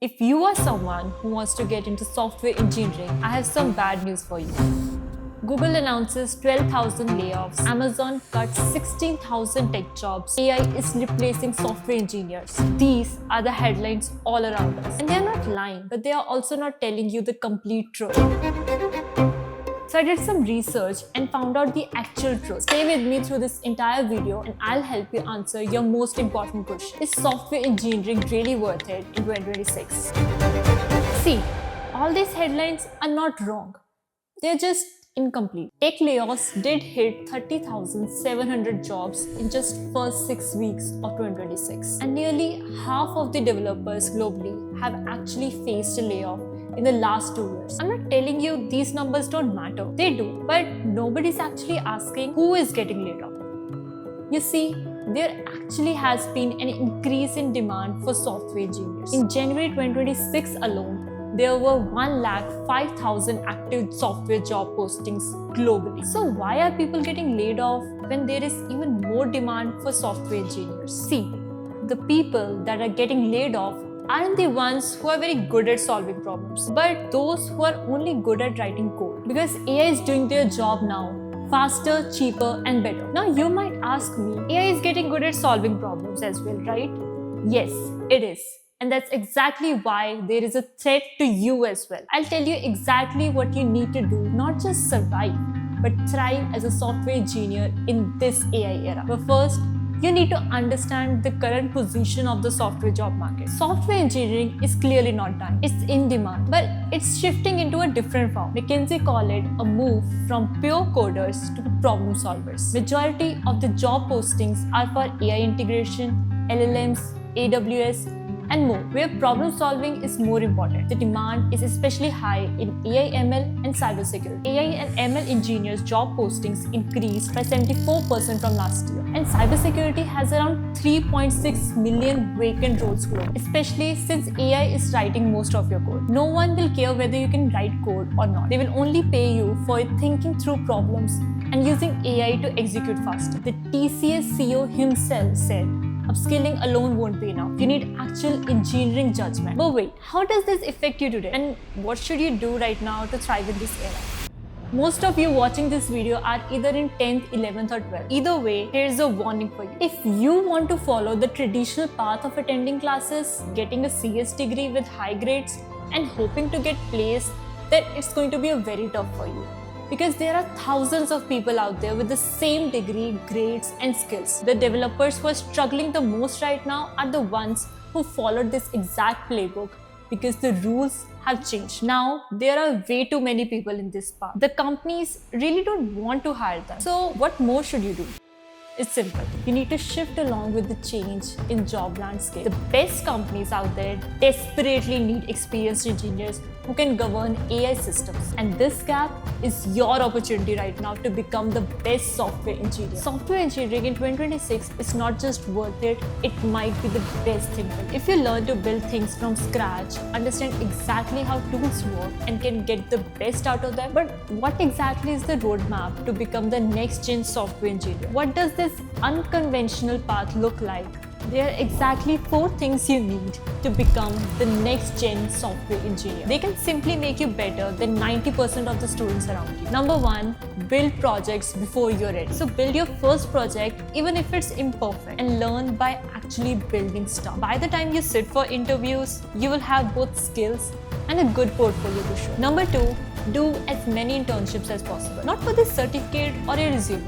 If you are someone who wants to get into software engineering, I have some bad news for you. Google announces 12,000 layoffs. Amazon cuts 16,000 tech jobs. AI is replacing software engineers. These are the headlines all around us. And they are not lying, but they are also not telling you the complete truth. So I did some research and found out the actual truth. Stay with me through this entire video and I'll help you answer your most important question. Is software engineering really worth it in 2026? See, all these headlines are not wrong. They're just incomplete. Tech layoffs did hit 30,700 jobs in just first 6 weeks of 2026. And nearly half of the developers globally have actually faced a layoff in the last 2 years. I'm not telling you these numbers don't matter. They do. But nobody's actually asking who is getting laid off. You see, there actually has been an increase in demand for software engineers. In January 2026 alone, there were 105,000 active software job postings globally. So why are people getting laid off when there is even more demand for software engineers? See, the people that are getting laid off aren't the ones who are very good at solving problems, but those who are only good at writing code. Because AI is doing their job now faster, cheaper, and better. Now you might ask me, AI is getting good at solving problems as well, right? Yes, it is. And that's exactly why there is a threat to you as well. I'll tell you exactly what you need to do, not just survive, but thrive as a software engineer in this AI era. But first, you need to understand the current position of the software job market. Software engineering is clearly not dying. It's in demand, but it's shifting into a different form. McKinsey call it a move from pure coders to problem solvers. Majority of the job postings are for AI integration, LLMs, AWS, and more, where problem solving is more important. The demand is especially high in AI, ML, and cybersecurity. AI and ML engineers' job postings increased by 74% from last year, and cybersecurity has around 3.6 million vacant roles globally, especially since AI is writing most of your code. No one will care whether you can write code or not. They will only pay you for thinking through problems and using AI to execute faster. The TCS CEO himself said, upskilling alone won't be enough. You need actual engineering judgment. But wait, how does this affect you today? And what should you do right now to thrive in this era? Most of you watching this video are either in 10th, 11th or 12th. Either way, here's a warning for you. If you want to follow the traditional path of attending classes, getting a CS degree with high grades, and hoping to get placed, then it's going to be very tough for you. Because there are thousands of people out there with the same degree, grades, and skills. The developers who are struggling the most right now are the ones who followed this exact playbook because the rules have changed. Now, there are way too many people in this path. The companies really don't want to hire them. So, what more should you do? It's simple. You need to shift along with the change in job landscape. The best companies out there desperately need experienced engineers who can govern AI systems. And this gap is your opportunity right now to become the best software engineer. Software engineering in 2026 is not just worth it, it might be the best thing for you. If you learn to build things from scratch, understand exactly how tools work, and can get the best out of them. But what exactly is the roadmap to become the next gen software engineer? What does this unconventional path look like? There are exactly 4 things you need to become the next gen software engineer. They can simply make you better than 90% of the students around you. Number 1, build projects before you're ready. So build your first project even if it's imperfect and learn by actually building stuff. By the time you sit for interviews, you will have both skills and a good portfolio to show. Number 2, do as many internships as possible. Not for the certificate or a resume,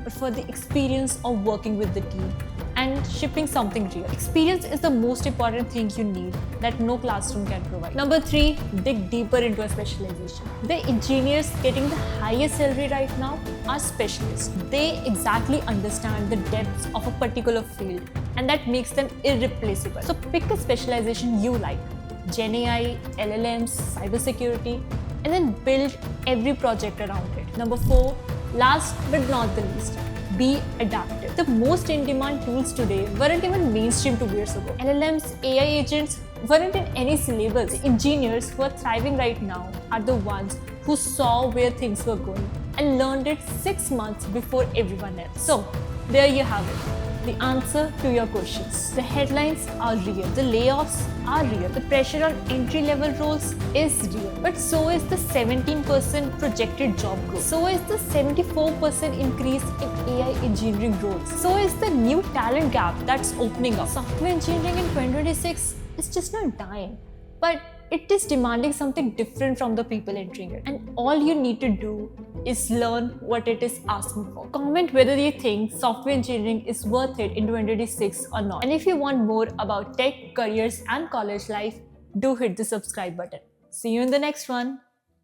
but for the experience of working with the team and shipping something real. Experience is the most important thing you need that no classroom can provide. Number 3, dig deeper into a specialization. The engineers getting the highest salary right now are specialists. They exactly understand the depths of a particular field, and that makes them irreplaceable. So pick a specialization you like, Gen AI, LLMs, cybersecurity, and then build every project around it. Number 4, last but not the least, be adaptive. The most in-demand tools today weren't even mainstream 2 years ago. LLMs, AI agents weren't in any syllabus. The engineers who are thriving right now are the ones who saw where things were going and learned it 6 months before everyone else. So, there you have it. the answer to your questions. The headlines are real. The layoffs are real. The pressure on entry-level roles is real. But so is the 17% projected job growth. So is the 74% increase in AI engineering roles. So is the new talent gap that's opening up. Software engineering in 2026 is just not dying, but it is demanding something different from the people entering it. And all you need to do is learn what it is asking for. Comment whether you think software engineering is worth it in 2026 or not. And if you want more about tech, careers, and college life, do hit the subscribe button. See you in the next one.